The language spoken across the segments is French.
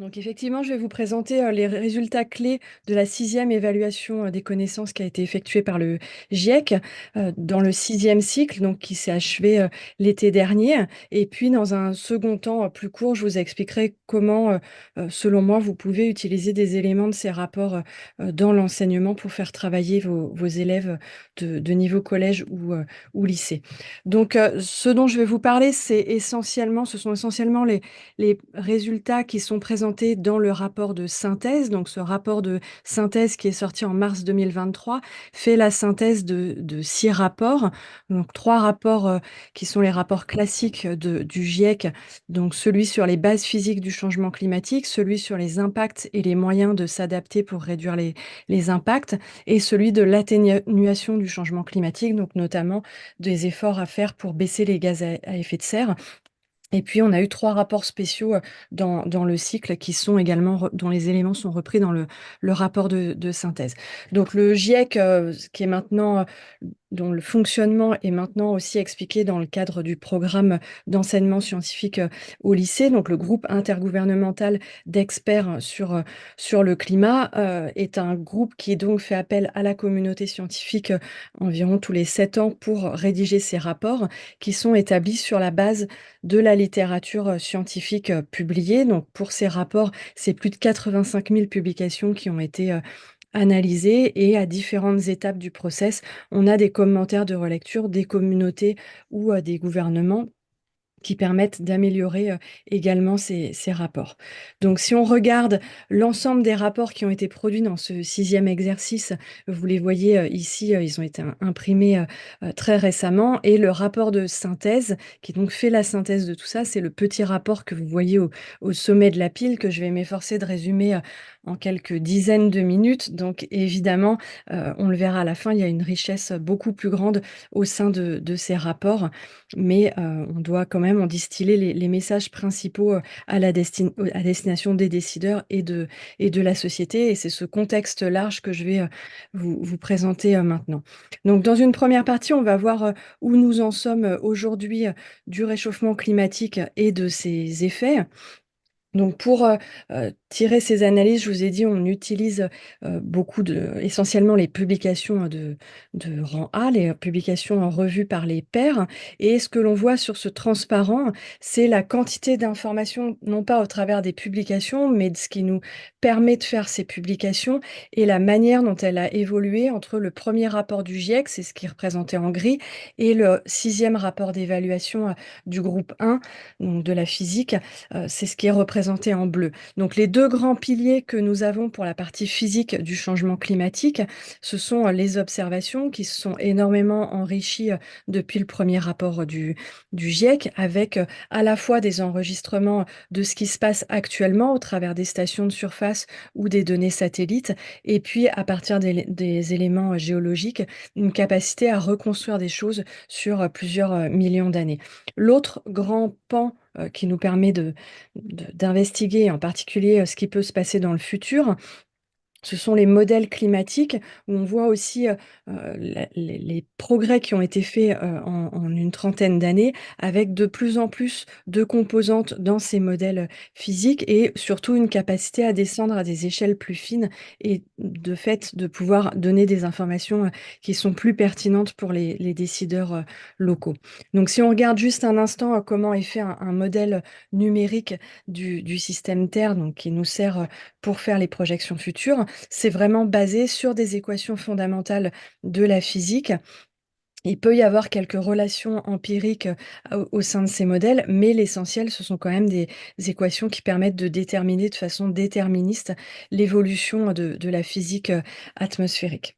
Donc effectivement, je vais vous présenter, les résultats clés de la sixième évaluation, des connaissances qui a été effectuée par le GIEC, dans le sixième cycle, donc qui s'est achevé, l'été dernier. Et puis dans un second temps, plus court, je vous expliquerai comment, selon moi, vous pouvez utiliser des éléments de ces rapports, dans l'enseignement pour faire travailler vos élèves de niveau collège ou lycée. Donc, ce dont je vais vous parler, ce sont essentiellement les résultats qui sont présentés dans le rapport de synthèse. Donc ce rapport de synthèse qui est sorti en mars 2023 fait la synthèse de 6 rapports. Donc 3 rapports, qui sont les rapports classiques du GIEC, donc celui sur les bases physiques du changement climatique, celui sur les impacts et les moyens de s'adapter pour réduire les impacts, et celui de l'atténuation du changement climatique, donc notamment des efforts à faire pour baisser les gaz à effet de serre. Et puis, on a eu 3 rapports spéciaux, dans le cycle qui sont également dont les éléments sont repris dans le rapport de synthèse. Donc le GIEC, ce qui est maintenant, dont le fonctionnement est maintenant aussi expliqué dans le cadre du programme d'enseignement scientifique, au lycée. Donc le groupe intergouvernemental d'experts sur le climat, est un groupe qui donc fait appel à la communauté scientifique, environ tous les 7 ans pour rédiger ces rapports qui sont établis sur la base de la littérature, scientifique, publiée. Donc pour ces rapports, c'est plus de 85 000 publications qui ont été, analysées, et à différentes étapes du process, on a des commentaires de relecture des communautés ou, des gouvernements qui permettent d'améliorer, également ces rapports. Donc si on regarde l'ensemble des rapports qui ont été produits dans ce sixième exercice, vous les voyez, ici, ils ont été imprimés, très récemment, et le rapport de synthèse qui donc fait la synthèse de tout ça, c'est le petit rapport que vous voyez au sommet de la pile, que je vais m'efforcer de résumer, en quelques dizaines de minutes. Donc évidemment, on le verra à la fin, il y a une richesse beaucoup plus grande au sein de ces rapports, mais on doit quand même en distiller les messages principaux, à destination des décideurs et de la société, et c'est ce contexte large que je vais, vous présenter, maintenant. Donc dans une première partie, on va voir, où nous en sommes, aujourd'hui, du réchauffement climatique et de ses effets. Donc pour, tirer ces analyses, je vous ai dit, on utilise, essentiellement les publications, de rang A, les publications revues par les pairs, et ce que l'on voit sur ce transparent, c'est la quantité d'informations, non pas au travers des publications, mais de ce qui nous permet de faire ces publications, et la manière dont elle a évolué entre le premier rapport du GIEC, c'est ce qui est représenté en gris, et le sixième rapport d'évaluation, du groupe 1, donc de la physique, c'est ce qui est représenté en bleu. Donc les 2 grands piliers que nous avons pour la partie physique du changement climatique, ce sont, les observations qui se sont énormément enrichies, depuis le premier rapport, du GIEC, avec, à la fois des enregistrements de ce qui se passe actuellement au travers des stations de surface ou des données satellites, et puis à partir des éléments, géologiques, une capacité à reconstruire des choses sur, plusieurs, millions d'années. L'autre grand pan, qui nous permet d'investiguer, en particulier, ce qui peut se passer dans le futur, ce sont les modèles climatiques, où on voit aussi, les progrès qui ont été faits, en une trentaine d'années, avec de plus en plus de composantes dans ces modèles physiques, et surtout une capacité à descendre à des échelles plus fines, et de fait de pouvoir donner des informations, qui sont plus pertinentes pour les décideurs, locaux. Donc si on regarde juste un instant, comment est fait un modèle numérique du système Terre, donc qui nous sert, pour faire les projections futures, c'est vraiment basé sur des équations fondamentales de la physique. Il peut y avoir quelques relations empiriques, au sein de ces modèles, mais l'essentiel, ce sont quand même des équations qui permettent de déterminer de façon déterministe l'évolution de la physique, atmosphérique.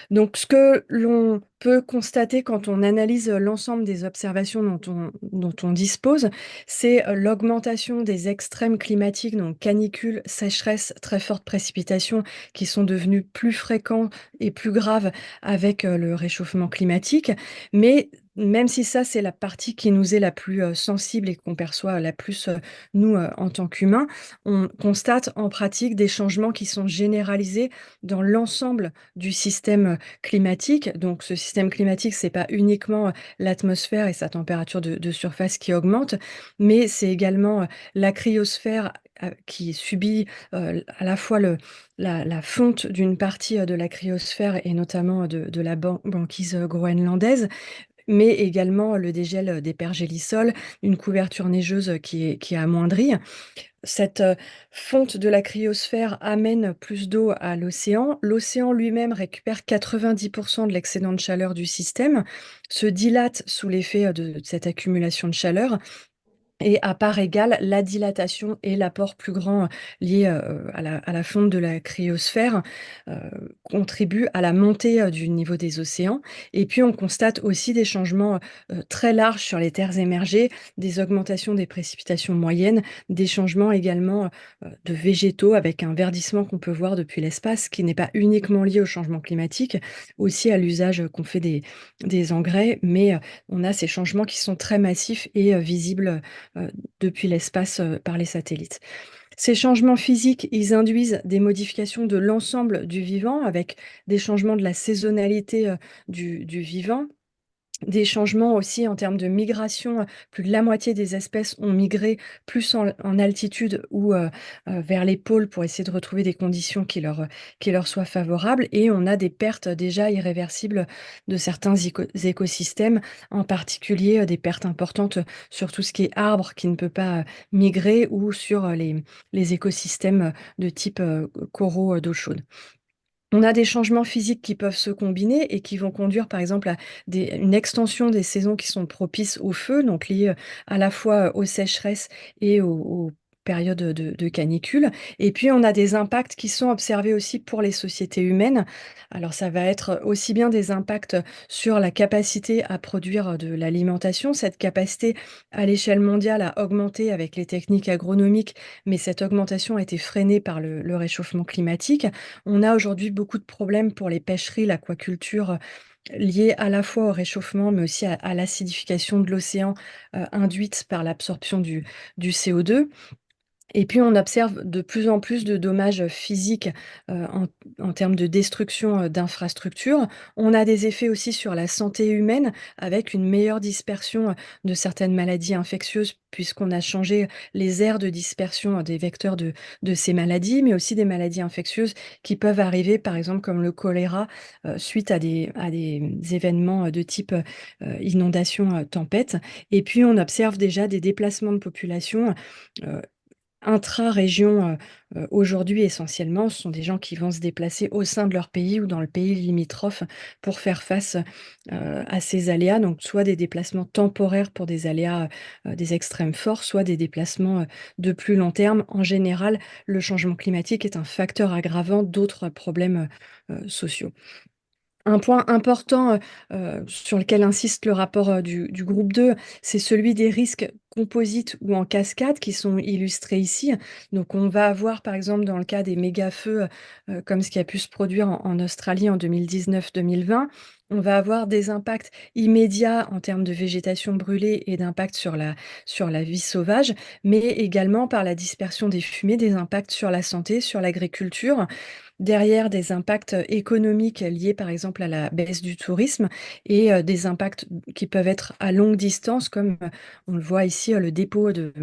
Donc ce que l'on peut constater quand on analyse, l'ensemble des observations dont on dispose, c'est, l'augmentation des extrêmes climatiques, donc canicule, sécheresse, très fortes précipitations, qui sont devenus plus fréquents et plus graves avec, le réchauffement climatique. Mais même si ça, c'est la partie qui nous est la plus, sensible et qu'on perçoit la plus, nous, en tant qu'humains, on constate en pratique des changements qui sont généralisés dans l'ensemble du système climatique. Donc ce système climatique, c'est pas uniquement, l'atmosphère et sa température de surface qui augmente, mais c'est également, la cryosphère, qui subit, à la fois la fonte d'une partie, de la cryosphère et notamment de la banquise, groenlandaise, mais également le dégel, des pergélisols, une couverture neigeuse qui est amoindrie. Cette, fonte de la cryosphère amène plus d'eau à l'océan. L'océan lui-même récupère 90 de l'excédent de chaleur du système, se dilate sous l'effet, de cette accumulation de chaleur et à part égale, la dilatation et l'apport plus grand, lié, à la fonte de la cryosphère, contribuent à la montée, du niveau des océans et puis on constate aussi des changements, très larges sur les terres émergées, des augmentations des précipitations moyennes, des changements également, de végétaux avec un verdissement qu'on peut voir depuis l'espace, qui n'est pas uniquement lié au changement climatique, aussi à l'usage, qu'on fait des engrais, mais, on a ces changements qui sont très massifs et visibles, heu, depuis l'espace, par les satellites. Ces changements physiques, ils induisent des modifications de l'ensemble du vivant avec des changements de la saisonnalité, du vivant. Des changements aussi en termes de migration, plus de la moitié des espèces ont migré plus en altitude ou vers les pôles pour essayer de retrouver des conditions qui leur soient favorables et on a des pertes déjà irréversibles de certains écosystèmes, en particulier, des pertes importantes sur tout ce qui est arbre qui ne peut pas, migrer ou sur, les écosystèmes, de type, coraux, d'eau chaude. On a des changements physiques qui peuvent se combiner et qui vont conduire, par exemple, à une extension des saisons qui sont propices au feu, donc liées, à la fois, aux sécheresses et aux périodes, de canicule. Et puis, on a des impacts qui sont observés aussi pour les sociétés humaines. Alors, ça va être aussi bien des impacts sur la capacité à produire de l'alimentation. Cette capacité, à l'échelle mondiale, a augmenté avec les techniques agronomiques, mais cette augmentation a été freinée par le réchauffement climatique. On a aujourd'hui beaucoup de problèmes pour les pêcheries, l'aquaculture, liés à la fois au réchauffement, mais aussi à l'acidification de l'océan, induite par l'absorption du CO2. Et puis on observe de plus en plus de dommages physiques, en termes de destruction, d'infrastructures. On a des effets aussi sur la santé humaine avec une meilleure dispersion, de certaines maladies infectieuses puisqu'on a changé les aires de dispersion, des vecteurs de ces maladies, mais aussi des maladies infectieuses qui peuvent arriver, par exemple comme le choléra, suite à des événements, de type, inondation, tempête. Et puis on observe déjà des déplacements de population, intra-région, aujourd'hui essentiellement, ce sont des gens qui vont se déplacer au sein de leur pays ou dans le pays limitrophe pour faire face, à ces aléas. Donc soit des déplacements temporaires pour des aléas, des extrêmes forts, soit des déplacements, de plus long terme. En général, le changement climatique est un facteur aggravant d'autres problèmes, sociaux. Un point important, sur lequel insiste le rapport, du groupe 2, c'est celui des risques composites ou en cascade qui sont illustrés ici. Donc on va avoir par exemple dans le cas des méga-feux, comme ce qui a pu se produire en Australie en 2019-2020, on va avoir des impacts immédiats en termes de végétation brûlée et d'impact sur la vie sauvage, mais également par la dispersion des fumées, des impacts sur la santé, sur l'agriculture. Derrière des impacts économiques liés par exemple à la baisse du tourisme et des impacts qui peuvent être à longue distance comme, on le voit ici, le dépôt de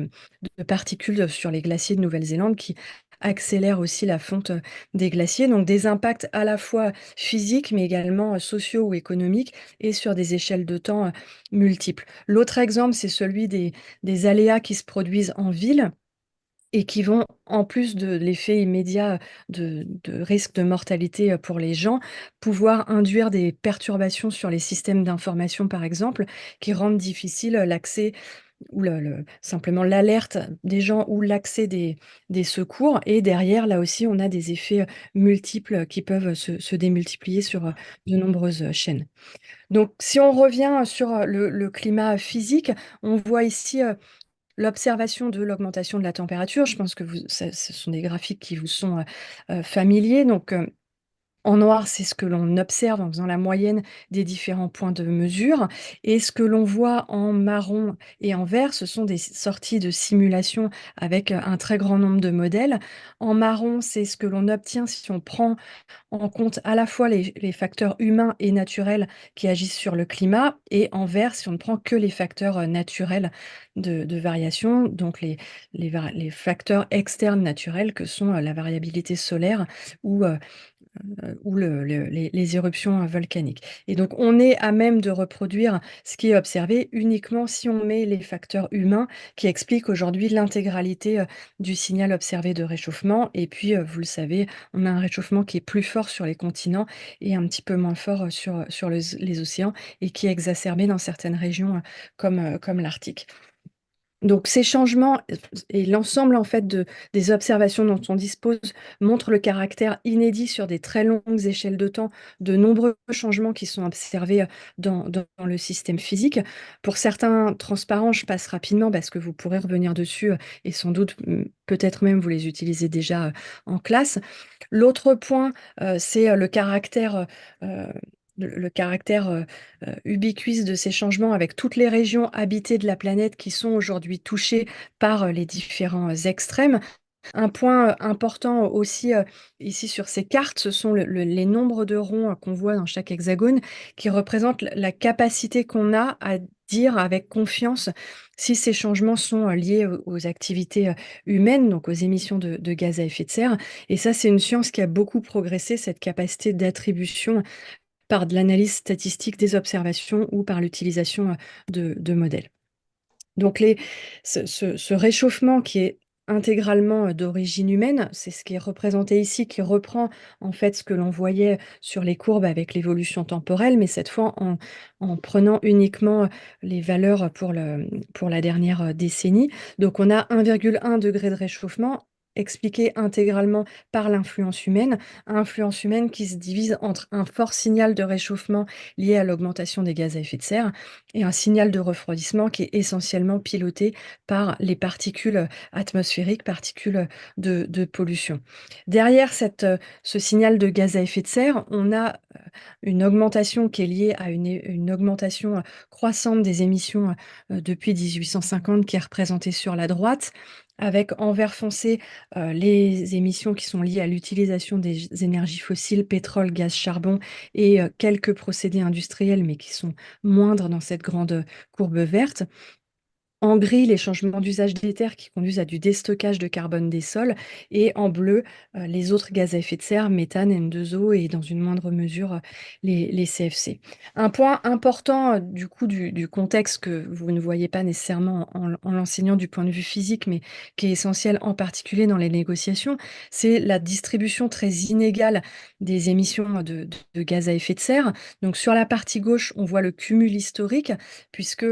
particules sur les glaciers de Nouvelle-Zélande qui accélère aussi la fonte, des glaciers. Donc des impacts à la fois physiques mais également, sociaux ou économiques et sur des échelles de temps, multiples. L'autre exemple, c'est celui des aléas qui se produisent en ville et qui vont, en plus de l'effet immédiat de risque de mortalité, pour les gens, pouvoir induire des perturbations sur les systèmes d'information, par exemple, qui rendent difficile, l'accès ou le simplement l'alerte des gens ou l'accès des secours et derrière, là aussi, on a des effets, multiples qui peuvent se démultiplier sur, de nombreuses, chaînes. Donc si on revient sur, le climat physique, on voit ici, l'observation de l'augmentation de la température. Je pense que ce sont des graphiques qui vous sont, familiers. Donc, En noir, c'est ce que l'on observe en faisant la moyenne des différents points de mesure, et ce que l'on voit en marron et en vert, ce sont des sorties de simulation avec, un très grand nombre de modèles. En marron, c'est ce que l'on obtient si on prend en compte à la fois les facteurs humains et naturels qui agissent sur le climat, et en vert, si on ne prend que les facteurs, naturels de variation, donc les facteurs externes naturels que sont, la variabilité solaire ou, ou les éruptions, volcaniques, et donc on est à même de reproduire ce qui est observé uniquement si on met les facteurs humains qui expliquent aujourd'hui l'intégralité, du signal observé de réchauffement, et puis, vous le savez, on a un réchauffement qui est plus fort sur les continents et un petit peu moins fort, sur les océans, et qui est exacerbé dans certaines régions, comme l'Arctique. Donc ces changements et l'ensemble en fait des observations dont on dispose montrent le caractère inédit sur des très longues échelles de temps de nombreux changements qui sont observés, dans le système physique. Pour certains transparents, je passe rapidement parce que vous pourrez revenir dessus, et sans doute, peut-être même vous les utilisez déjà, en classe. L'autre point, c'est, le caractère, ubiquiste de ces changements avec toutes les régions habitées de la planète qui sont aujourd'hui touchées par, les différents extrêmes. Un point, important aussi, ici sur ces cartes, ce sont les nombres de ronds, qu'on voit dans chaque hexagone qui représentent la capacité qu'on a à dire avec confiance si ces changements sont, liés aux activités, humaines, donc aux émissions de gaz à effet de serre, et ça, c'est une science qui a beaucoup progressé, cette capacité d'attribution par de l'analyse statistique des observations ou par l'utilisation, de modèles. Donc ce réchauffement qui est intégralement, d'origine humaine, c'est ce qui est représenté ici, qui reprend en fait ce que l'on voyait sur les courbes avec l'évolution temporelle, mais cette fois en prenant uniquement les valeurs pour la dernière, décennie. Donc on a 1,1 degré de réchauffement expliqué intégralement par influence humaine qui se divise entre un fort signal de réchauffement lié à l'augmentation des gaz à effet de serre et un signal de refroidissement qui est essentiellement piloté par les particules atmosphériques, particules de pollution. Derrière ce signal de gaz à effet de serre, on a une augmentation qui est liée à une augmentation croissante des émissions depuis 1850 qui est représentée sur la droite, avec en vert foncé les émissions qui sont liées à l'utilisation des énergies fossiles, pétrole, gaz, charbon et quelques procédés industriels, mais qui sont moindres dans cette grande courbe verte. En gris, les changements d'usage des terres qui conduisent à du déstockage de carbone des sols, et en bleu, les autres gaz à effet de serre, méthane, N2O et dans une moindre mesure, les CFC. Un point important, du coup, du contexte que vous ne voyez pas nécessairement en l'enseignant du point de vue physique, mais qui est essentiel en particulier dans les négociations, c'est la distribution très inégale des émissions de gaz à effet de serre. Donc sur la partie gauche, on voit le cumul historique puisque,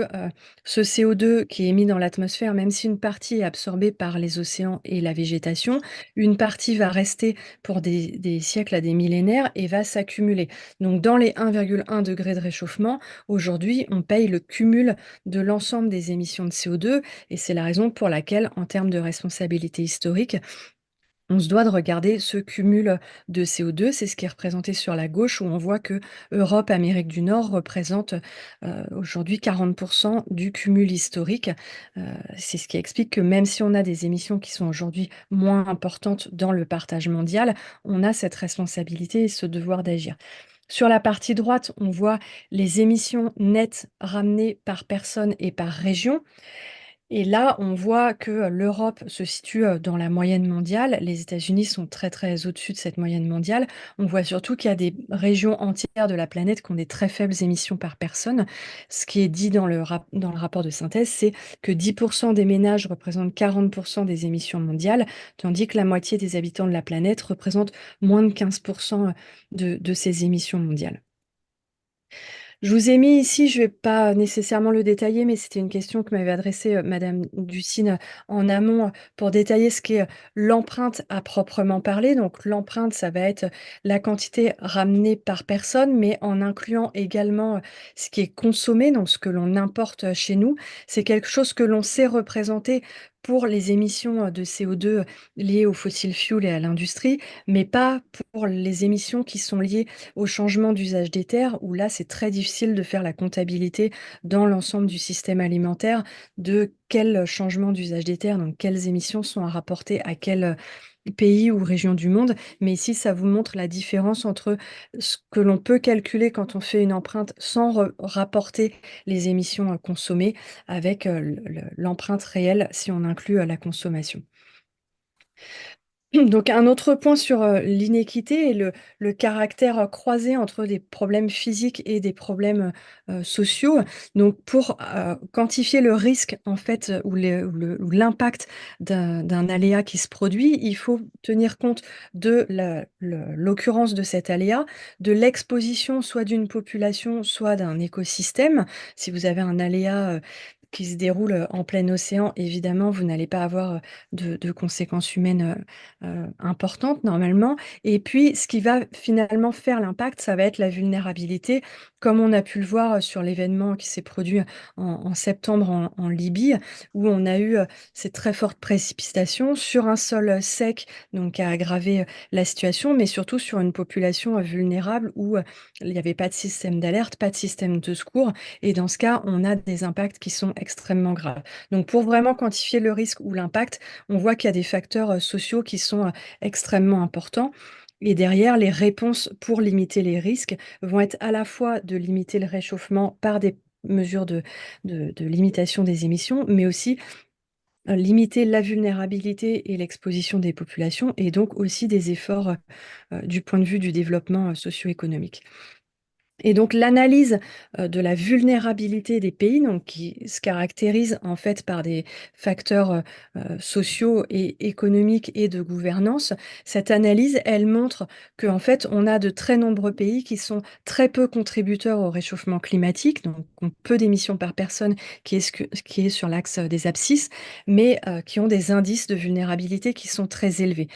ce CO2 qui est émis dans l'atmosphère, même si une partie est absorbée par les océans et la végétation, une partie va rester pour des siècles à des millénaires et va s'accumuler. Donc dans les 1,1 degrés de réchauffement, aujourd'hui, on paye le cumul de l'ensemble des émissions de CO2, et c'est la raison pour laquelle, en termes de responsabilité historique, on se doit de regarder ce cumul de CO2. C'est ce qui est représenté sur la gauche, où on voit que Europe, Amérique du Nord représentent, aujourd'hui 40 du cumul historique. C'est ce qui explique que même si on a des émissions qui sont aujourd'hui moins importantes dans le partage mondial, on a cette responsabilité et ce devoir d'agir. Sur la partie droite, on voit les émissions nettes ramenées par personne et par région. Et là, on voit que l'Europe se situe, dans la moyenne mondiale. Les États-Unis sont très, très au-dessus de cette moyenne mondiale. On voit surtout qu'il y a des régions entières de la planète qui ont des très faibles émissions par personne. Ce qui est dit dans le rapport de synthèse, c'est que 10 des ménages représentent 40 des émissions mondiales, tandis que la moitié des habitants de la planète représentent moins de 15 de ces émissions mondiales. Je vous ai mis ici, je ne vais pas nécessairement le détailler, mais c'était une question que m'avait adressée, madame Ducine, en amont, pour détailler ce qu'est, l'empreinte à proprement parler. Donc l'empreinte, ça va être la quantité ramenée par personne, mais en incluant également, ce qui est consommé, donc ce que l'on importe, chez nous. C'est quelque chose que l'on sait représenter pour les émissions de CO2 liées aux fossil fuels et à l'industrie, mais pas pour les émissions qui sont liées au changement d'usage des terres, où là, c'est très difficile de faire la comptabilité dans l'ensemble du système alimentaire de quel changement d'usage des terres, donc quelles émissions sont à rapporter à quel pays ou région du monde. Mais ici, ça vous montre la différence entre ce que l'on peut calculer quand on fait une empreinte sans rapporter les émissions consommées avec l'empreinte réelle si on inclut la consommation. Donc un autre point sur l'inéquité et le caractère croisé entre des problèmes physiques et des problèmes sociaux. Donc pour quantifier le risque en fait ou l'impact d'un aléa qui se produit, il faut tenir compte de l'occurrence de cet aléa, de l'exposition soit d'une population, soit d'un écosystème. Si vous avez un aléa qui se déroule en plein océan, évidemment, vous n'allez pas avoir de conséquences humaines importante normalement. Et puis, ce qui va finalement faire l'impact, ça va être la vulnérabilité, comme on a pu le voir sur l'événement qui s'est produit en septembre en Libye, où on a eu ces très fortes précipitations sur un sol sec, donc qui a aggravé la situation, mais surtout sur une population vulnérable où il n'y avait pas de système d'alerte, pas de système de secours. Et dans ce cas, on a des impacts qui sont extrêmement graves. Donc, pour vraiment quantifier le risque ou l'impact, on voit qu'il y a des facteurs sociaux qui sont extrêmement importants. Et derrière, les réponses pour limiter les risques vont être à la fois de limiter le réchauffement par des mesures de limitation des émissions, mais aussi limiter la vulnérabilité et l'exposition des populations, et donc aussi des efforts du point de vue du développement socio-économique. Et donc l'analyse de la vulnérabilité des pays, donc qui se caractérise en fait par des facteurs sociaux et économiques et de gouvernance, cette analyse, elle montre qu'en fait, on a de très nombreux pays qui sont très peu contributeurs au réchauffement climatique, donc ont peu d'émissions par personne, qui est sur l'axe des abscisses, mais qui ont des indices de vulnérabilité qui sont très élevés.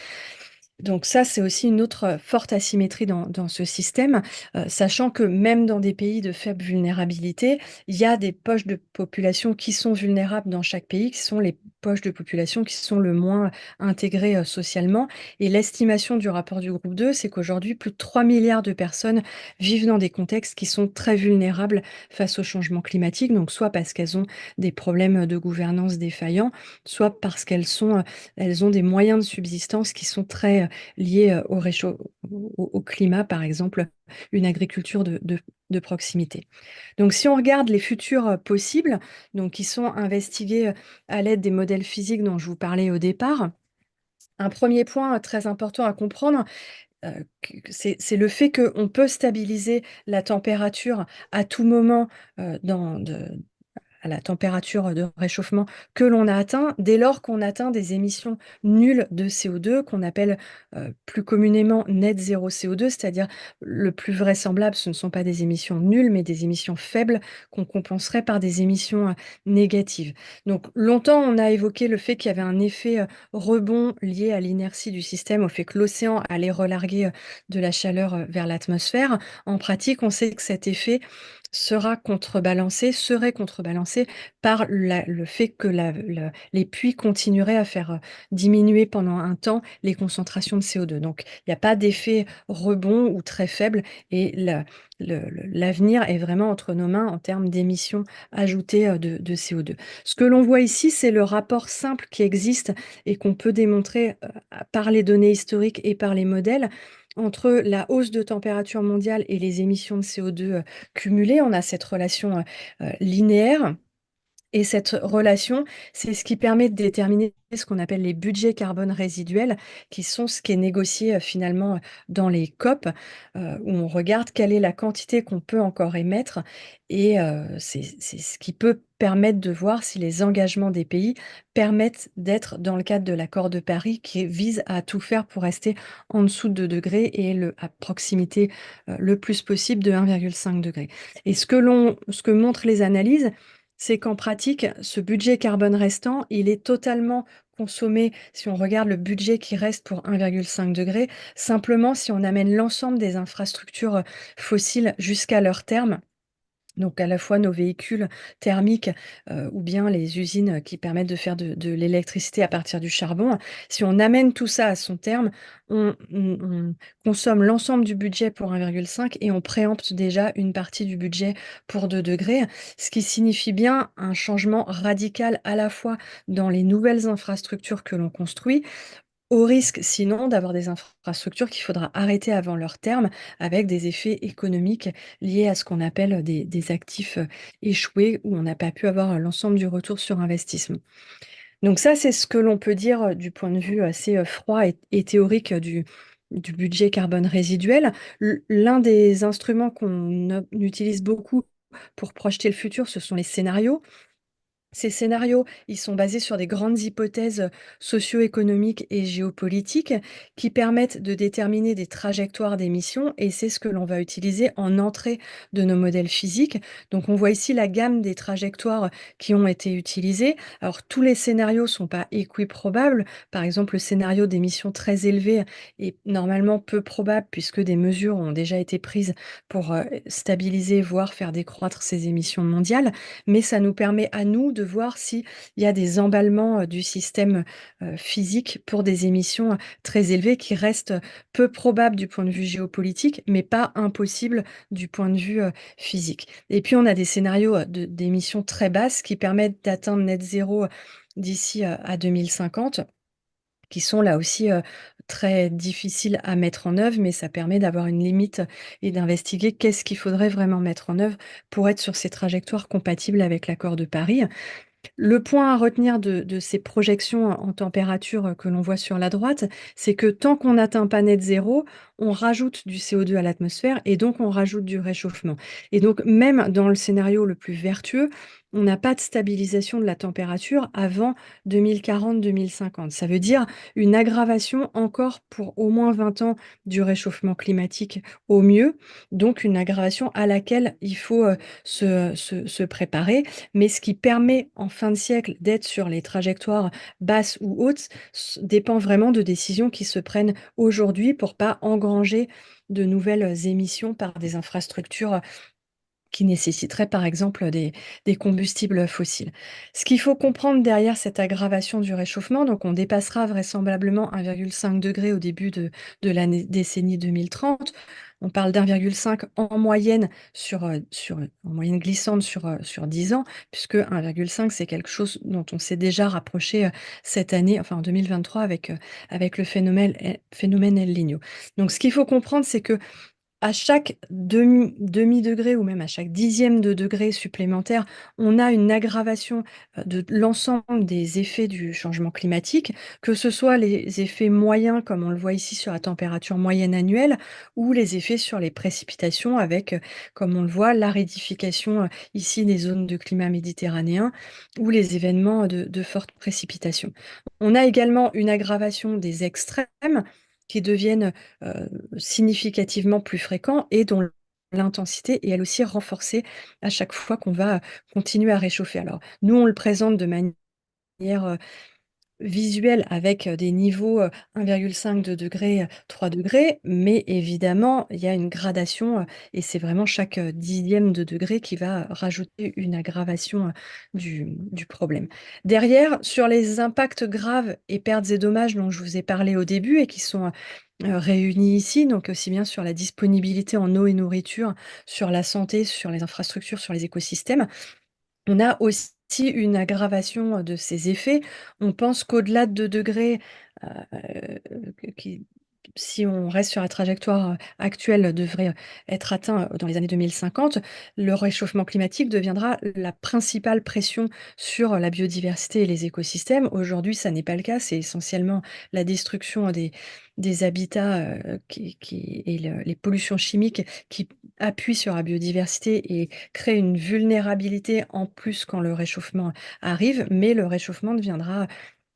Donc ça, c'est aussi une autre forte asymétrie dans ce système, sachant que même dans des pays de faible vulnérabilité, il y a des poches de population qui sont vulnérables dans chaque pays, qui sont les poches de population qui sont le moins intégrées socialement. Et l'estimation du rapport du groupe 2, c'est qu'aujourd'hui, plus de 3 milliards de personnes vivent dans des contextes qui sont très vulnérables face au changement climatique, donc soit parce qu'elles ont des problèmes de gouvernance défaillants, soit parce elles ont des moyens de subsistance qui sont très liées au climat, par exemple, une agriculture de proximité. Donc, si on regarde les futurs possibles, donc qui sont investigués à l'aide des modèles physiques dont je vous parlais au départ, un premier point très important à comprendre, c'est le fait qu'on peut stabiliser la température à tout moment à la température de réchauffement que l'on a atteint, dès lors qu'on atteint des émissions nulles de CO2, qu'on appelle plus communément net zéro CO2, c'est-à-dire le plus vraisemblable, ce ne sont pas des émissions nulles, mais des émissions faibles qu'on compenserait par des émissions négatives. Donc longtemps, on a évoqué le fait qu'il y avait un effet rebond lié à l'inertie du système, au fait que l'océan allait relarguer de la chaleur vers l'atmosphère. En pratique, on sait que cet effet serait contrebalancé par le fait que les puits continueraient à faire diminuer pendant un temps les concentrations de CO2. Donc, il n'y a pas d'effet rebond ou très faible et l'avenir est vraiment entre nos mains en termes d'émissions ajoutées de CO2. Ce que l'on voit ici, c'est le rapport simple qui existe et qu'on peut démontrer par les données historiques et par les modèles entre la hausse de température mondiale et les émissions de CO2 cumulées. On a cette relation linéaire. Et cette relation, c'est ce qui permet de déterminer ce qu'on appelle les budgets carbone résiduels, qui sont ce qui est négocié finalement dans les COP, où on regarde quelle est la quantité qu'on peut encore émettre. Et c'est ce qui peut permettre de voir si les engagements des pays permettent d'être dans le cadre de l'accord de Paris, qui vise à tout faire pour rester en dessous de 2 degrés et à proximité le plus possible de 1,5 degré. Et ce que montrent les analyses, c'est qu'en pratique, ce budget carbone restant, il est totalement consommé, si on regarde le budget qui reste pour 1,5 degré, simplement si on amène l'ensemble des infrastructures fossiles jusqu'à leur terme. Donc à la fois nos véhicules thermiques, ou bien les usines qui permettent de faire de l'électricité à partir du charbon. Si on amène tout ça à son terme, on consomme l'ensemble du budget pour 1,5 et on préempte déjà une partie du budget pour 2°, ce qui signifie bien un changement radical à la fois dans les nouvelles infrastructures que l'on construit, au risque sinon d'avoir des infrastructures qu'il faudra arrêter avant leur terme, avec des effets économiques liés à ce qu'on appelle des actifs, échoués, où on n'a pas pu avoir l'ensemble du retour sur investissement. Donc ça, c'est ce que l'on peut dire, du point de vue assez, froid et théorique, du budget carbone résiduel. L'un des instruments qu'on utilise beaucoup pour projeter le futur, ce sont les scénarios. Ces scénarios, ils sont basés sur des grandes hypothèses socio-économiques et géopolitiques qui permettent de déterminer des trajectoires d'émissions et c'est ce que l'on va utiliser en entrée de nos modèles physiques. Donc on voit ici la gamme des trajectoires qui ont été utilisées. Alors tous les scénarios sont pas équiprobables. Par exemple, le scénario d'émissions très élevées est normalement peu probable puisque des mesures ont déjà été prises pour stabiliser, voire faire décroître ces émissions mondiales. Mais ça nous permet à nous de voir s'il y a des emballements, du système, physique pour des émissions, très élevées qui restent peu probables du point de vue géopolitique, mais pas impossibles du point de vue, physique. Et puis on a des scénarios, d'émissions très basses qui permettent d'atteindre net zéro d'ici, à 2050, qui sont là aussi, très difficiles à mettre en œuvre, mais ça permet d'avoir une limite et d'investiguer qu'est-ce qu'il faudrait vraiment mettre en œuvre pour être sur ces trajectoires compatibles avec l'accord de Paris. Le point à retenir de ces projections en température, que l'on voit sur la droite, c'est que tant qu'on n'atteint pas net zéro, on rajoute du CO2 à l'atmosphère et donc on rajoute du réchauffement. Et donc même dans le scénario le plus vertueux, on n'a pas de stabilisation de la température avant 2040-2050. Ça veut dire une aggravation encore pour au moins 20 ans du réchauffement climatique au mieux, donc une aggravation à laquelle il faut, se préparer. Mais ce qui permet en fin de siècle d'être sur les trajectoires basses ou hautes dépend vraiment de décisions qui se prennent aujourd'hui pour pas engranger de nouvelles émissions par des infrastructures qui nécessiteraient par exemple des combustibles fossiles. Ce qu'il faut comprendre derrière cette aggravation du réchauffement, donc on dépassera vraisemblablement 1,5 degré au début de la décennie 2030. On parle d'1,5 en moyenne en moyenne glissante sur 10 ans, puisque 1,5 c'est quelque chose dont on s'est déjà rapproché, cette année, enfin en 2023 avec le phénomène El Niño. Donc ce qu'il faut comprendre, c'est que à chaque demi-degré ou même à chaque dixième de degré supplémentaire, on a une aggravation, de l'ensemble des effets du changement climatique, que ce soit les effets moyens comme on le voit ici sur la température moyenne annuelle ou les effets sur les précipitations avec, comme on le voit, l'aridification, ici des zones de climat méditerranéen ou les événements de fortes précipitations. On a également une aggravation des extrêmes qui deviennent, significativement plus fréquents et dont l'intensité est elle aussi renforcée à chaque fois qu'on va continuer à réchauffer. Alors nous, on le présente de manière, visuel avec, des niveaux, 1,5, 2°, 3°, mais évidemment, il y a une gradation, et c'est vraiment chaque, dixième de degré qui va rajouter une aggravation, du problème. Derrière, sur les impacts graves et pertes et dommages dont je vous ai parlé au début et qui sont, réunis ici, donc aussi bien sur la disponibilité en eau et nourriture, sur la santé, sur les infrastructures, sur les écosystèmes, on a aussi une aggravation, de ces effets. On pense qu'au-delà de 2°, qui si on reste sur la trajectoire, actuelle, devrait, être atteint, dans les années 2050, le réchauffement climatique deviendra la principale pression sur la biodiversité et les écosystèmes. Aujourd'hui, ça n'est pas le cas, c'est essentiellement la destruction des habitats, qui et les pollutions chimiques qui appuient sur la biodiversité et créent une vulnérabilité en plus quand le réchauffement arrive, mais le réchauffement deviendra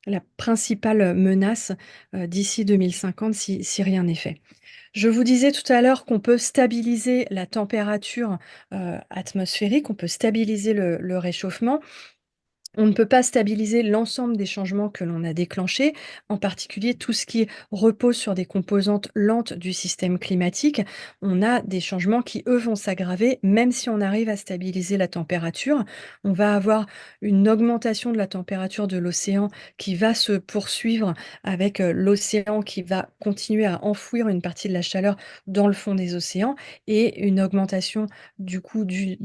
la principale menace, d'ici 2050 si rien n'est fait. Je vous disais tout à l'heure qu'on peut stabiliser la température, atmosphérique, on peut stabiliser le réchauffement. On ne peut pas stabiliser l'ensemble des changements que l'on a déclenchés, en particulier tout ce qui repose sur des composantes lentes du système climatique. On a des changements qui, eux, vont s'aggraver, même si on arrive à stabiliser la température. On va avoir une augmentation de la température de l'océan qui va se poursuivre avec l'océan qui va continuer à enfouir une partie de la chaleur dans le fond des océans et une augmentation du coup du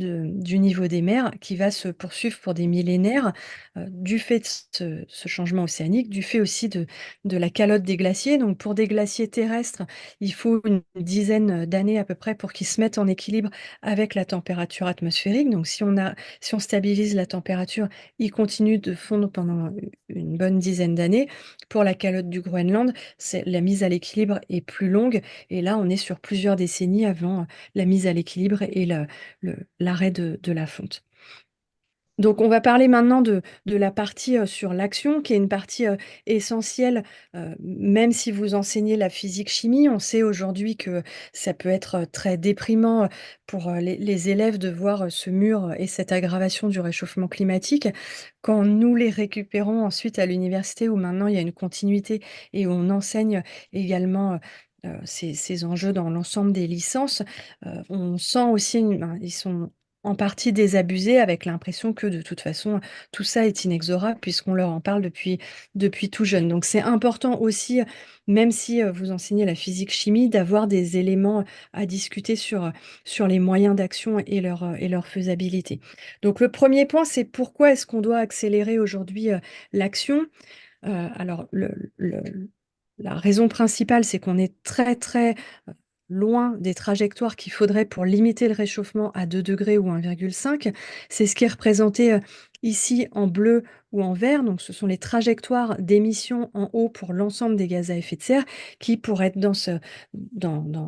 niveau des mers qui va se poursuivre pour des millénaires du fait de ce changement océanique, du fait aussi de la calotte des glaciers. Donc pour des glaciers terrestres, il faut une dizaine d'années à peu près pour qu'ils se mettent en équilibre avec la température atmosphérique. Donc si on stabilise la température, ils continuent de fondre pendant une bonne dizaine d'années. Pour la calotte du Groenland, la mise à l'équilibre est plus longue et là, on est sur plusieurs décennies avant la mise à l'équilibre et l'arrêt de la fonte. Donc, on va parler maintenant de la partie sur l'action, qui est une partie essentielle, même si vous enseignez la physique-chimie. On sait aujourd'hui que ça peut être très déprimant pour les élèves de voir ce mur et cette aggravation du réchauffement climatique. Quand nous les récupérons ensuite à l'université, où maintenant il y a une continuité et où on enseigne également ces enjeux dans l'ensemble des licences, on sent aussi, ils sont en partie désabusés avec l'impression que de toute façon, tout ça est inexorable puisqu'on leur en parle depuis tout jeune. Donc c'est important aussi, même si, vous enseignez la physique-chimie, d'avoir des éléments à discuter sur les moyens d'action et leur faisabilité. Donc le premier point, c'est pourquoi est-ce qu'on doit accélérer aujourd'hui, l'action? Alors la raison principale, c'est qu'on est très, très, loin des trajectoires qu'il faudrait pour limiter le réchauffement à 2 degrés ou 1,5. C'est ce qui est représenté, ici en bleu ou en vert. Donc ce sont les trajectoires d'émissions en haut pour l'ensemble des gaz à effet de serre qui, pour être dans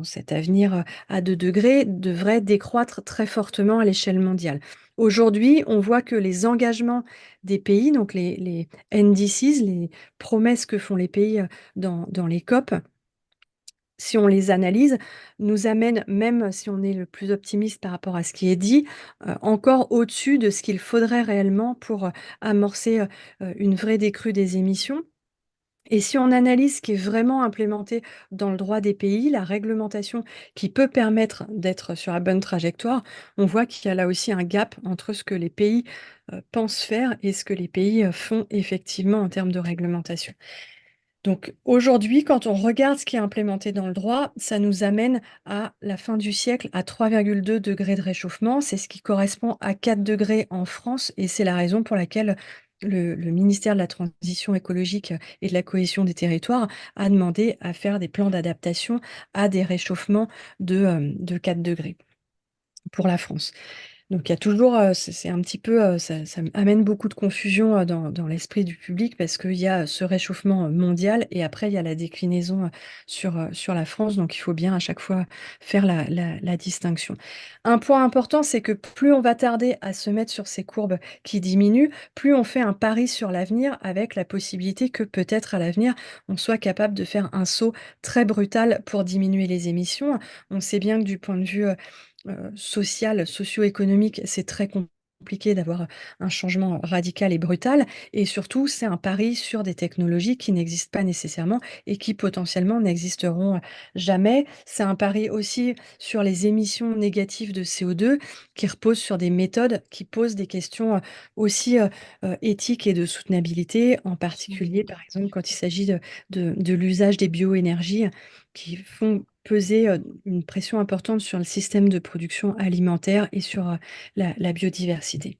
cet avenir, à 2 degrés, devraient décroître très fortement à l'échelle mondiale. Aujourd'hui, on voit que les engagements des pays, donc les NDCs, les promesses que font les pays, dans les COP, si on les analyse, nous amènent, même si on est le plus optimiste par rapport à ce qui est dit, encore au-dessus de ce qu'il faudrait réellement pour, amorcer, une vraie décrue des émissions. Et si on analyse ce qui est vraiment implémenté dans le droit des pays, la réglementation qui peut permettre d'être sur la bonne trajectoire, on voit qu'il y a là aussi un gap entre ce que les pays, pensent faire et ce que les pays, font effectivement en termes de réglementation. Donc aujourd'hui, quand on regarde ce qui est implémenté dans le droit, ça nous amène à la fin du siècle à 3,2 degrés de réchauffement. C'est ce qui correspond à 4 degrés en France et c'est la raison pour laquelle le ministère de la Transition écologique et de la cohésion des territoires a demandé à faire des plans d'adaptation à des réchauffements de 4 degrés pour la France. Donc il y a toujours, c'est un petit peu, ça amène beaucoup de confusion, dans l'esprit du public parce qu'il y a ce réchauffement, mondial et après il y a la déclinaison, sur la France, donc il faut bien à chaque fois faire la distinction. Un point important, c'est que plus on va tarder à se mettre sur ces courbes qui diminuent, plus on fait un pari sur l'avenir avec la possibilité que peut-être à l'avenir, on soit capable de faire un saut très brutal pour diminuer les émissions. On sait bien que du point de vue, social, socio-économique, c'est très compliqué d'avoir un changement radical et brutal et surtout, c'est un pari sur des technologies qui n'existent pas nécessairement et qui potentiellement n'existeront jamais. C'est un pari aussi sur les émissions négatives de CO2 qui reposent sur des méthodes qui posent des questions, aussi, éthiques et de soutenabilité, en particulier, par exemple, quand il s'agit de l'usage des bioénergies qui font peser, une pression importante sur le système de production alimentaire et sur, la biodiversité.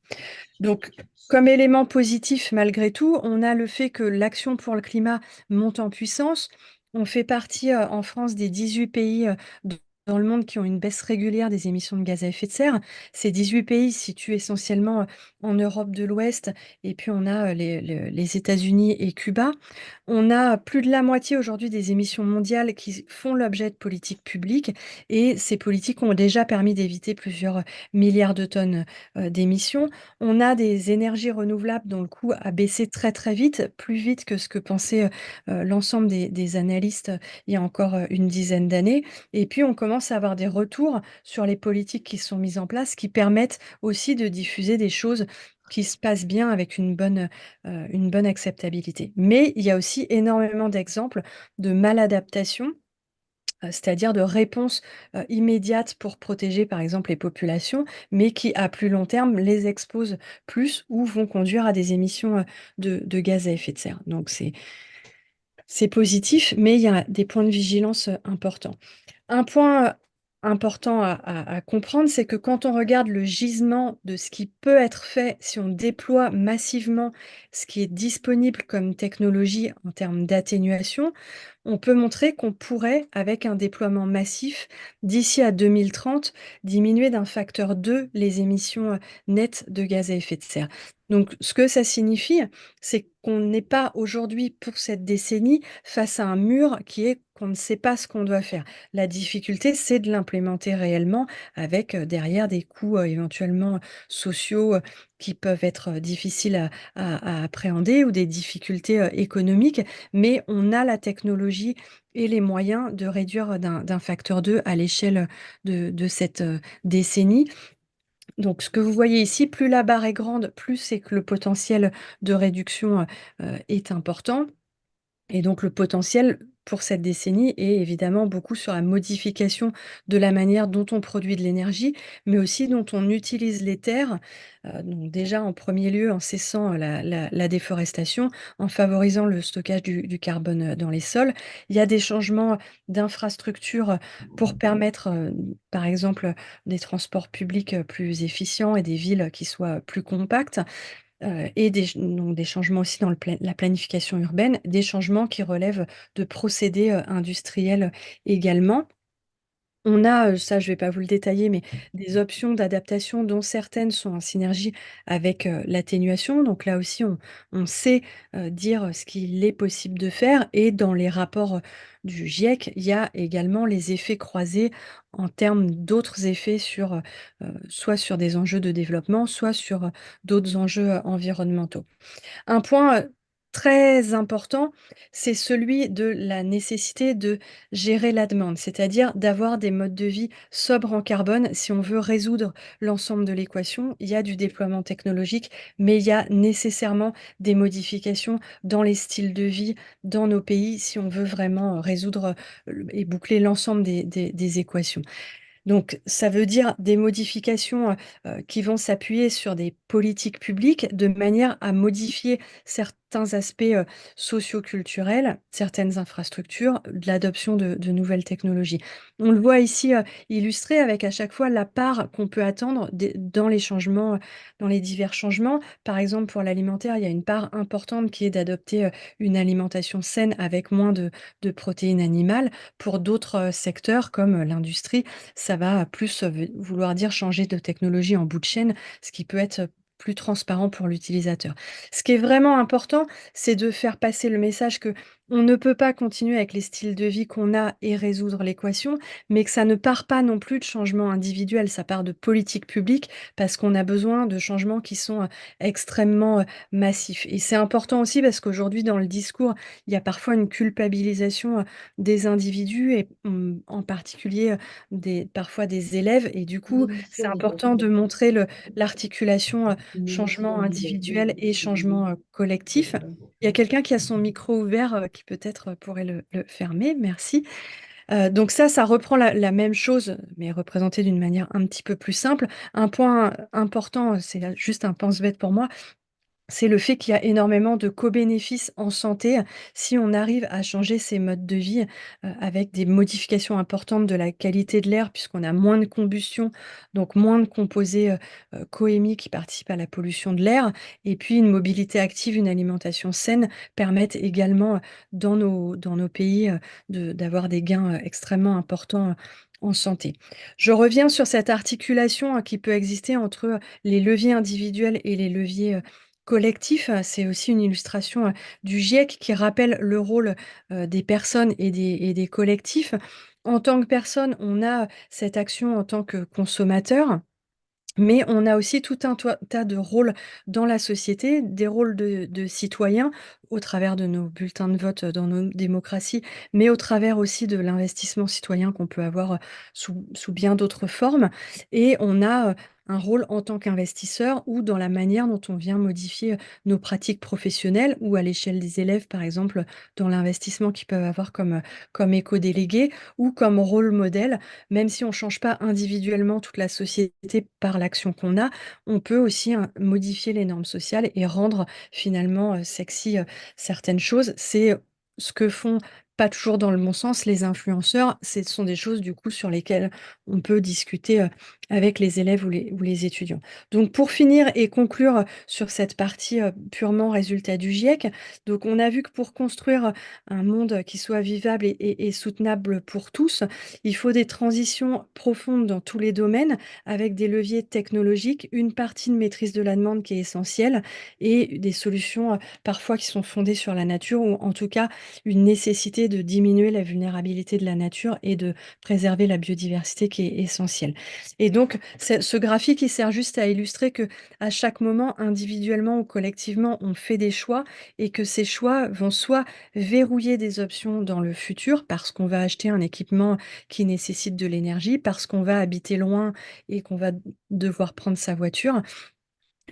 Donc, comme élément positif malgré tout, on a le fait que l'action pour le climat monte en puissance. On fait partie, en France des 18 pays, d dans le monde qui ont une baisse régulière des émissions de gaz à effet de serre. Ces 18 pays se situent essentiellement, en Europe de l'Ouest et puis on a, les États-Unis et Cuba. On a plus de la moitié aujourd'hui des émissions mondiales qui font l'objet de politiques publiques et ces politiques ont déjà permis d'éviter plusieurs milliards de tonnes, d'émissions. On a des énergies renouvelables dont le coût a baissé très, très vite, plus vite que ce que pensaient, l'ensemble des analystes, il y a encore, une dizaine d'années et puis on commence à avoir des retours sur les politiques qui sont mises en place, qui permettent aussi de diffuser des choses qui se passe bien avec une bonne acceptabilité. Mais il y a aussi énormément d'exemples de maladaptation, c'est-à-dire de réponses, immédiates pour protéger, par exemple, les populations, mais qui, à plus long terme, les exposent plus ou vont conduire à des émissions, de gaz à effet de serre. Donc c'est positif, mais il y a des points de vigilance, importants. Un point, important à comprendre, c'est que quand on regarde le gisement de ce qui peut être fait si on déploie massivement ce qui est disponible comme technologie en termes d'atténuation, on peut montrer qu'on pourrait, avec un déploiement massif, d'ici à 2030, diminuer d'un facteur 2 les émissions, nettes de gaz à effet de serre. Donc ce que ça signifie, c'est qu'on n'est pas aujourd'hui, pour cette décennie, face à un mur qui est qu'on ne sait pas ce qu'on doit faire. La difficulté, c'est de l'implémenter réellement avec, derrière des coûts, éventuellement sociaux, qui peuvent être, difficiles à appréhender ou des difficultés, économiques. Mais on a la technologie et les moyens de réduire d'un facteur 2 à l'échelle, de cette, décennie. Donc ce que vous voyez ici, plus la barre est grande, plus c'est que le potentiel de réduction, est important. Et donc le potentiel pour cette décennie est évidemment beaucoup sur la modification de la manière dont on produit de l'énergie, mais aussi dont on utilise les terres. Donc déjà en premier lieu en cessant la déforestation, en favorisant le stockage du carbone, dans les sols. Il y a des changements d'infrastructures, pour permettre, par exemple, des transports publics, plus efficients et des villes qui soient plus compactes. Et des changements aussi dans le la planification urbaine, des changements qui relèvent de procédés, industriels également. On a, ça je vais pas vous le détailler, mais des options d'adaptation dont certaines sont en synergie avec, l'atténuation. Donc là aussi on sait, dire ce qu'il est possible de faire et dans les rapports, du GIEC, il y a également les effets croisés en termes d'autres effets sur, soit sur des enjeux de développement, soit sur, d'autres enjeux, environnementaux. Un point, très important, c'est celui de la nécessité de gérer la demande, c'est-à-dire d'avoir des modes de vie sobres en carbone. Si on veut résoudre l'ensemble de l'équation, il y a du déploiement technologique, mais il y a nécessairement des modifications dans les styles de vie dans nos pays si on veut vraiment, résoudre, et boucler l'ensemble des équations. Donc ça veut dire des modifications, qui vont s'appuyer sur des politiques publiques de manière à modifier certains aspects, socioculturels, certaines infrastructures, de l'adoption de nouvelles technologies. On le voit ici, illustré avec à chaque fois la part qu'on peut attendre des dans les changements, dans les divers changements. Par exemple, pour l'alimentaire, il y a une part importante qui est d'adopter, une alimentation saine avec moins de protéines animales. Pour d'autres, secteurs comme, l'industrie, ça va plus, vouloir dire changer de technologie en bout de chaîne, ce qui peut être, plus transparent pour l'utilisateur. Ce qui est vraiment important, c'est de faire passer le message que on ne peut pas continuer avec les styles de vie qu'on a et résoudre l'équation, mais que ça ne part pas non plus de changements individuels, ça part de politiques publiques parce qu'on a besoin de changements qui sont, extrêmement, massifs et c'est important aussi parce qu'aujourd'hui dans le discours, il y a parfois une culpabilisation, des individus et en particulier, des parfois des élèves et du coup, c'est important de montrer l'articulation, changement individuel et changement, collectif. Il y a quelqu'un qui a son micro ouvert, qui peut-être, pourrait le fermer, merci. Donc ça reprend la même chose, mais représenté d'une manière un petit peu plus simple. Un point important, c'est là juste un pense-bête pour moi, c'est le fait qu'il y a énormément de co-bénéfices en santé si on arrive à changer ces modes de vie, avec des modifications importantes de la qualité de l'air puisqu'on a moins de combustion, donc moins de composés, co-émis qui participent à la pollution de l'air et puis une mobilité active, une alimentation saine permettent également, dans nos pays, d'avoir des gains, extrêmement importants, en santé. Je reviens sur cette articulation, qui peut exister entre, les leviers individuels et les leviers, collectif, c'est aussi une illustration, du GIEC qui rappelle le rôle, des personnes et des collectifs. En tant que personne, on a cette action en tant que consommateur, mais on a aussi tout un tas de rôles dans la société, des rôles de citoyens au travers de nos bulletins de vote, dans nos démocraties, mais au travers aussi de l'investissement citoyen qu'on peut avoir, sous bien d'autres formes et on a, un rôle en tant qu'investisseur ou dans la manière dont on vient modifier nos pratiques professionnelles ou à l'échelle des élèves, par exemple, dans l'investissement qu'ils peuvent avoir comme éco-délégués ou comme rôle modèle. Même si on ne change pas individuellement toute la société par l'action qu'on a, on peut aussi, hein, modifier les normes sociales et rendre finalement, sexy, certaines choses. C'est ce que font, pas toujours dans le bon sens, les influenceurs. Ce sont des choses du coup sur lesquelles on peut discuter, avec les élèves ou les étudiants. Donc pour finir et conclure sur cette partie, purement résultat du GIEC, donc on a vu que pour construire un monde qui soit vivable et soutenable pour tous, il faut des transitions profondes dans tous les domaines avec des leviers technologiques, une partie de maîtrise de la demande qui est essentielle et des solutions, parfois qui sont fondées sur la nature ou en tout cas une nécessité de diminuer la vulnérabilité de la nature et de préserver la biodiversité qui est essentielle. Et donc ce graphique, il sert juste à illustrer que à chaque moment, individuellement ou collectivement, on fait des choix et que ces choix vont soit verrouiller des options dans le futur parce qu'on va acheter un équipement qui nécessite de l'énergie, parce qu'on va habiter loin et qu'on va devoir prendre sa voiture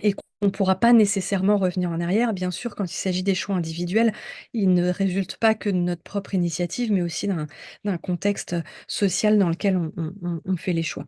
et qu'on ne pourra pas nécessairement revenir en arrière. Bien sûr, quand il s'agit des choix individuels, ils ne résultent pas que de notre propre initiative, mais aussi d'un contexte social dans lequel on fait les choix.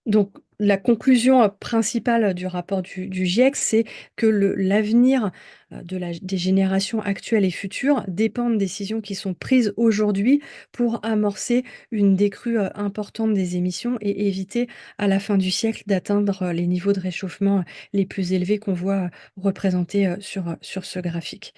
Donc la conclusion, principale du rapport du GIEC, c'est que l'avenir, des générations actuelles et futures dépend de décisions qui sont prises aujourd'hui pour amorcer une décrue, importante des émissions et éviter à la fin du siècle d'atteindre, les niveaux de réchauffement les plus élevés qu'on voit, représentés, sur ce graphique.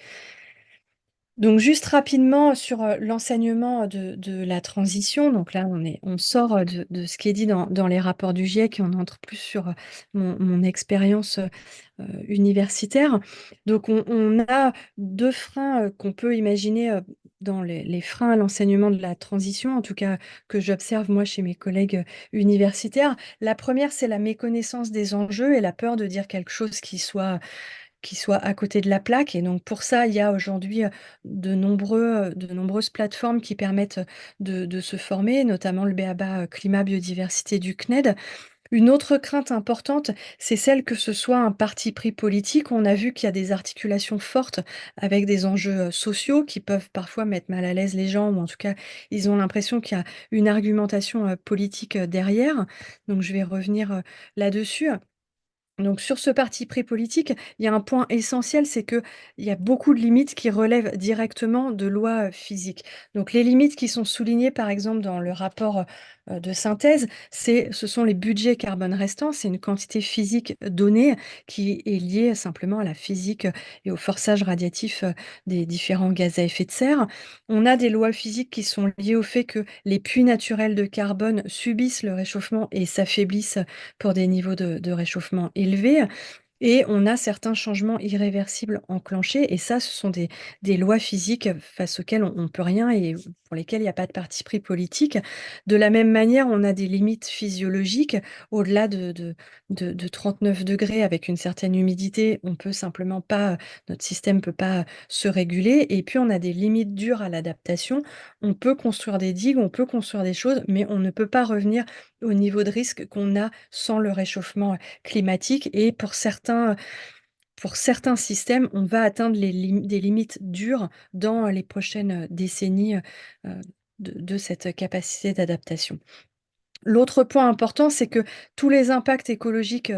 Donc juste rapidement sur, l'enseignement de la transition. Donc là, on sort, de ce qui est dit dans les rapports du GIEC et on entre plus sur, mon expérience, universitaire. Donc on a 2 freins, qu'on peut imaginer, dans les freins à l'enseignement de la transition, en tout cas que j'observe moi chez mes collègues, universitaires. La première, c'est la méconnaissance des enjeux et la peur de dire quelque chose qui soit à côté de la plaque et donc pour ça, il y a aujourd'hui, de nombreuses plateformes qui permettent, de se former, notamment le b.a.-ba, climat biodiversité du CNED. Une autre crainte importante, c'est celle que ce soit un parti pris politique. On a vu qu'il y a des articulations fortes avec des enjeux, sociaux qui peuvent parfois mettre mal à l'aise les gens ou en tout cas, ils ont l'impression qu'il y a une argumentation, politique, derrière. Donc je vais revenir, là-dessus. Donc sur ce parti pris politique, il y a un point essentiel, c'est qu'il y a beaucoup de limites qui relèvent directement de lois, physiques. Donc les limites qui sont soulignées, par exemple, dans le rapport, de synthèse, ce sont les budgets carbone restants. C'est une quantité physique donnée qui est liée simplement à la physique, et au forçage radiatif, des différents gaz à effet de serre. On a des lois physiques qui sont liées au fait que les puits naturels de carbone subissent le réchauffement et s'affaiblissent pour des niveaux de réchauffement élevés. Et on a certains changements irréversibles enclenchés et ça, ce sont des lois physiques face auxquelles on ne peut rien et pour lesquelles il y a pas de parti pris politique. De la même manière, on a des limites physiologiques. Au-delà de 39 degrés avec une certaine humidité, on peut simplement pas notre système peut pas se réguler et puis on a des limites dures à l'adaptation. On peut construire des digues, on peut construire des choses, mais on ne peut pas revenir au niveau de risque qu'on a sans le réchauffement climatique et pour certains systèmes, on va atteindre des limites dures dans les prochaines, décennies, de cette capacité d'adaptation. L'autre point important, c'est que tous les impacts écologiques,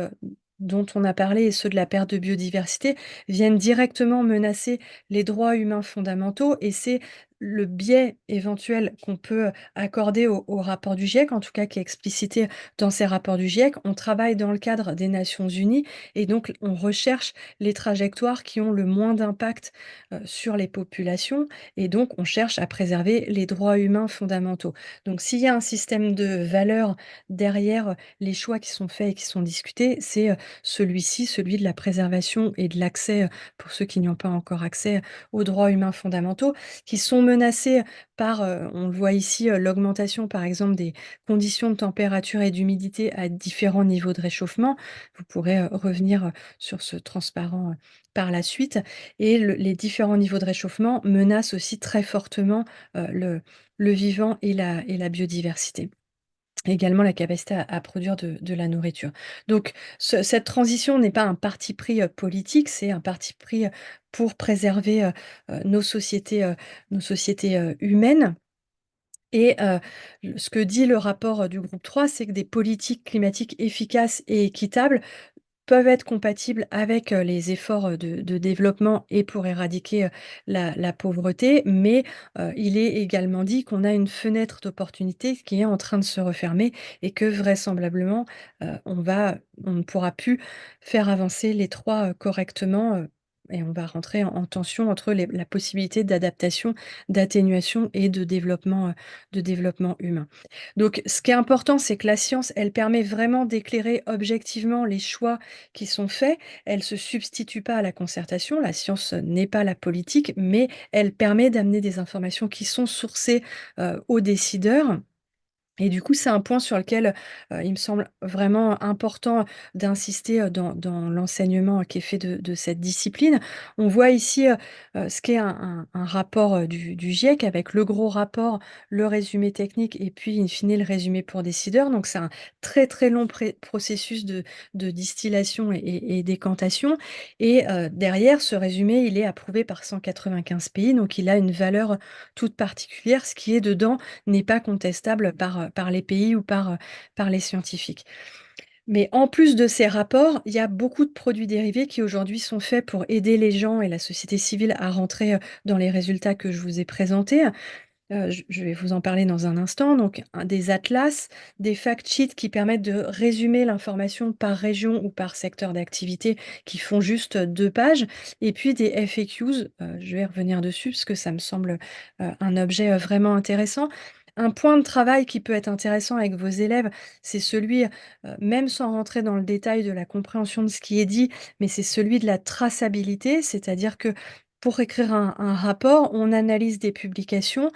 dont on a parlé et ceux de la perte de biodiversité viennent directement menacer les droits humains fondamentaux et c'est le biais éventuel qu'on peut accorder au rapport du GIEC, en tout cas qui est explicité dans ces rapports du GIEC. On travaille dans le cadre des Nations unies et donc on recherche les trajectoires qui ont le moins d'impact, sur les populations et donc on cherche à préserver les droits humains fondamentaux. Donc s'il y a un système de valeurs derrière, les choix qui sont faits et qui sont discutés, c'est, celui-ci, celui de la préservation et de l'accès, pour ceux qui n'y ont pas encore accès, aux droits humains fondamentaux, qui sont menacés par, on le voit ici, l'augmentation par exemple des conditions de température et d'humidité à différents niveaux de réchauffement. Vous pourrez, revenir, sur ce transparent, par la suite et les différents niveaux de réchauffement menacent aussi très fortement, le vivant et la biodiversité. également la capacité à produire de la nourriture. Donc cette transition n'est pas un parti pris, politique, c'est un parti pris, pour préserver, nos sociétés, humaines et ce que dit le rapport, du groupe 3, c'est que des politiques climatiques efficaces et équitables peuvent être compatibles avec, les efforts, de développement et pour éradiquer, la pauvreté, mais il est également dit qu'on a une fenêtre d'opportunité qui est en train de se refermer et que vraisemblablement, on ne pourra plus faire avancer les 3 correctement, et on va rentrer en tension entre la possibilité d'adaptation, d'atténuation et de développement humain. Donc ce qui est important, c'est que la science, elle permet vraiment d'éclairer objectivement les choix qui sont faits. Elle se substitue pas à la concertation. La science n'est pas la politique, mais elle permet d'amener des informations qui sont sourcées, aux décideurs et du coup, c'est un point sur lequel, il me semble vraiment important d'insister, dans l'enseignement qui est fait de cette discipline. On voit ici, ce qu'est un rapport, du GIEC avec le gros rapport, le résumé technique et puis in fine le résumé pour décideurs. Donc c'est un très, très long processus de distillation et décantation et derrière ce résumé, il est approuvé par 195 pays, donc il a une valeur toute particulière. Ce qui est dedans n'est pas contestable par les pays ou par les scientifiques. Mais en plus de ces rapports, il y a beaucoup de produits dérivés qui aujourd'hui sont faits pour aider les gens et la société civile à rentrer, dans les résultats que je vous ai présentés. Je vais vous en parler dans un instant. Donc des atlas, des fact sheets qui permettent de résumer l'information par région ou par secteur d'activité qui font juste 2 pages et puis des FAQs, je vais revenir dessus parce que ça me semble, un objet, vraiment intéressant. Un point de travail qui peut être intéressant avec vos élèves, c'est celui, même sans rentrer dans le détail de la compréhension de ce qui est dit, mais c'est celui de la traçabilité. C'est-à-dire que pour écrire un rapport, on analyse des publications,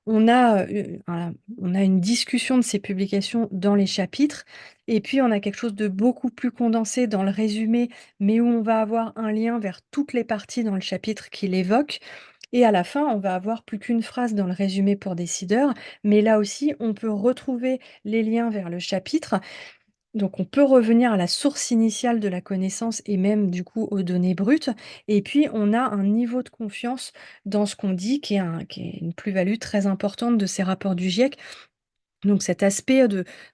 on a une discussion de ces publications dans les chapitres et puis on a quelque chose de beaucoup plus condensé dans le résumé, mais où on va avoir un lien vers toutes les parties dans le chapitre qui l'évoquent et à la fin, on va avoir plus qu'une phrase dans le résumé pour décideurs, mais là aussi, on peut retrouver les liens vers le chapitre donc on peut revenir à la source initiale de la connaissance et même du coup aux données brutes et puis on a un niveau de confiance dans ce qu'on dit qui est une plus-value très importante de ces rapports du GIEC. Donc cet aspect,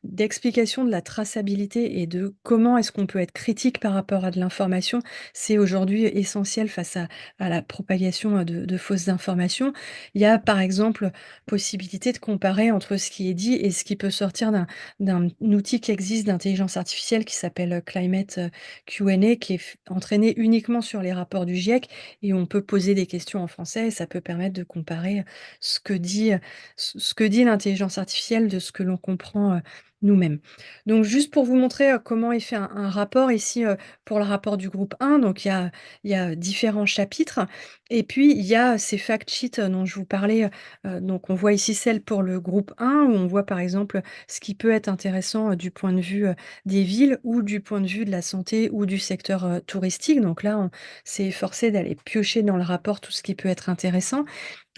d'explication de la traçabilité et de comment est-ce qu'on peut être critique par rapport à de l'information, c'est aujourd'hui essentiel face à la propagation, de fausses informations. Il y a par exemple possibilité de comparer entre ce qui est dit et ce qui peut sortir d'un outil qui existe d'intelligence artificielle qui s'appelle, Climate, Q&A qui est entraîné uniquement sur les rapports du GIEC et on peut poser des questions en français et ça peut permettre de comparer ce que dit, ce que dit l'intelligence artificielle de ce que l'on comprend, nous-mêmes. Donc juste pour vous montrer, comment est fait un rapport ici, pour le rapport du groupe 1, donc il y a différents chapitres et puis il y a ces fact sheets, dont je vous parlais, donc on voit ici celle pour le groupe 1 où on voit par exemple, ce qui peut être intéressant, du point de vue, des villes ou du point de vue de la santé ou du secteur, touristique. Donc là, on s'est efforcé d'aller piocher dans le rapport tout ce qui peut être intéressant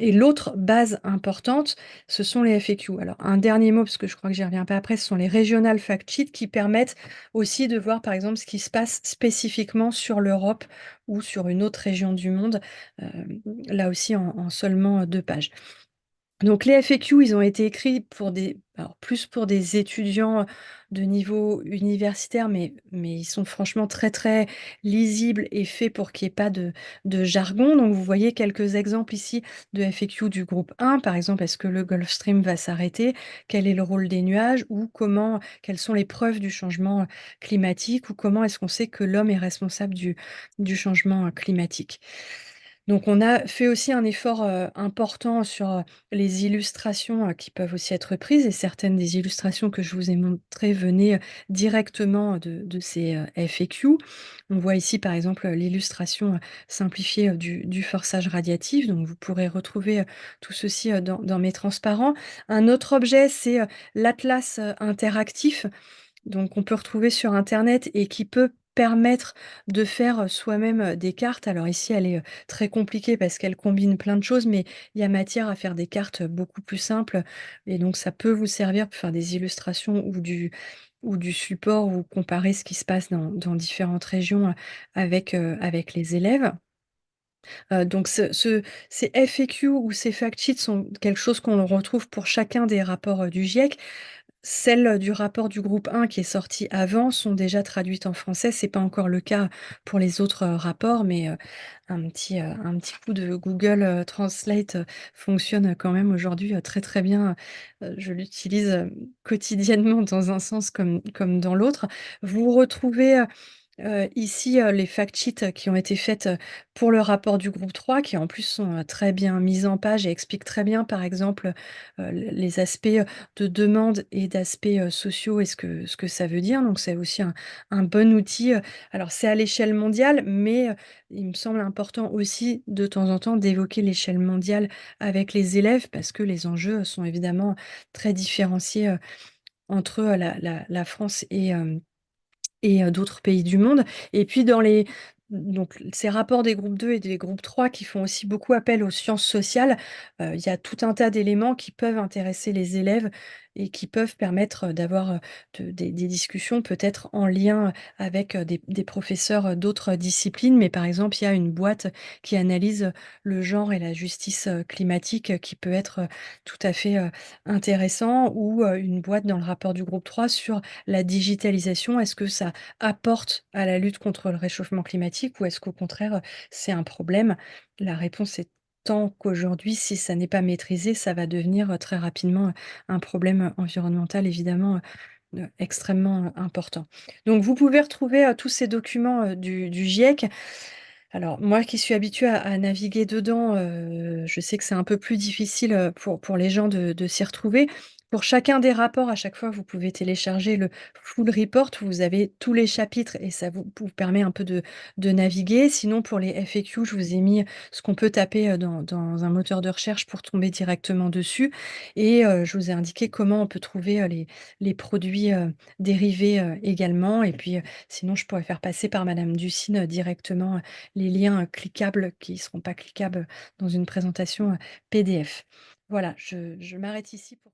et l'autre base importante, ce sont les FAQ. Alors un dernier mot, parce que je crois que j'y reviens pas après, ce sont les regional fact sheets qui permettent aussi de voir, par exemple, ce qui se passe spécifiquement sur l'Europe ou sur une autre région du monde, là aussi en seulement, 2 pages. Donc les FAQ, ils ont été écrits pour des alors plus pour des étudiants de niveau universitaire, mais ils sont franchement très, très lisibles et faits pour qu'il y ait pas de jargon. Donc vous voyez quelques exemples ici de FAQ du groupe 1. Par exemple, est-ce que le Gulf Stream va s'arrêter? Quel est le rôle des nuages? Ou quelles sont les preuves du changement, climatique? Ou comment est-ce qu'on sait que l'homme est responsable du changement, climatique? Donc on a fait aussi un effort, important sur, les illustrations, qui peuvent aussi être prises et certaines des illustrations que je vous ai montrées venaient, directement de ces, FAQ. On voit ici par exemple, l'illustration, simplifiée, du forçage radiatif, donc vous pourrez retrouver, tout ceci, dans mes transparents. Un autre objet, c'est, l'atlas, interactif donc on peut retrouver sur internet et qui peut permettre de faire, soi-même, des cartes. Alors ici, elle est, très compliquée parce qu'elle combine plein de choses, mais il y a matière à faire des cartes, beaucoup plus simples et donc ça peut vous servir pour faire des illustrations ou du support ou comparer ce qui se passe dans différentes régions, avec les élèves. Donc ces FAQ ou ces fact sheets sont quelque chose qu'on retrouve pour chacun des rapports, du GIEC. Celles du rapport du groupe 1 qui est sorti avant sont déjà traduites en français. C'est pas encore le cas pour les autres, rapports, mais un petit coup de Google, Translate, fonctionne quand même aujourd'hui, très, très bien. Je l'utilise, quotidiennement dans un sens comme dans l'autre. Vous retrouvez, ici, les fact sheets qui ont été faites, pour le rapport du groupe 3 qui en plus sont, très bien mises en page et expliquent très bien, par exemple, les aspects, de demande et d'aspects, sociaux et ce que ça veut dire. Donc c'est aussi un bon outil, alors c'est à l'échelle mondiale, mais, il me semble important aussi de temps en temps d'évoquer l'échelle mondiale avec les élèves parce que les enjeux sont évidemment très différenciés, entre, la France et d'autres pays du monde et puis dans les donc ces rapports des groupes 2 et des groupes 3 qui font aussi beaucoup appel aux sciences sociales, il y a tout un tas d'éléments qui peuvent intéresser les élèves et qui peuvent permettre, d'avoir, des discussions peut-être en lien avec, des professeurs, d'autres disciplines. Mais par exemple, il y a une boîte qui analyse, le genre et la justice, climatique, qui peut être, tout à fait, intéressant ou, une boîte dans le rapport du groupe 3 sur la digitalisation. Est-ce que ça apporte à la lutte contre le réchauffement climatique ou est-ce qu'au contraire, c'est un problème? La réponse est tant qu'aujourd'hui, si ça n'est pas maîtrisé, ça va devenir, très rapidement, un problème, environnemental évidemment, extrêmement, important. Donc vous pouvez retrouver, tous ces documents, du GIEC. Alors moi qui suis habituée à naviguer dedans, je sais que c'est un peu plus difficile, pour les gens de s'y retrouver. Pour chacun des rapports, à chaque fois, vous pouvez télécharger le full report. Vous avez tous les chapitres et ça vous permet un peu de naviguer. Sinon pour les FAQ, je vous ai mis ce qu'on peut taper, dans un moteur de recherche pour tomber directement dessus et je vous ai indiqué comment on peut trouver, les produits, dérivés, également et puis, sinon je pourrais faire passer par madame Ducine, directement, les liens, cliquables qui ne seront pas cliquables dans une présentation, PDF. Voilà, je m'arrête ici pour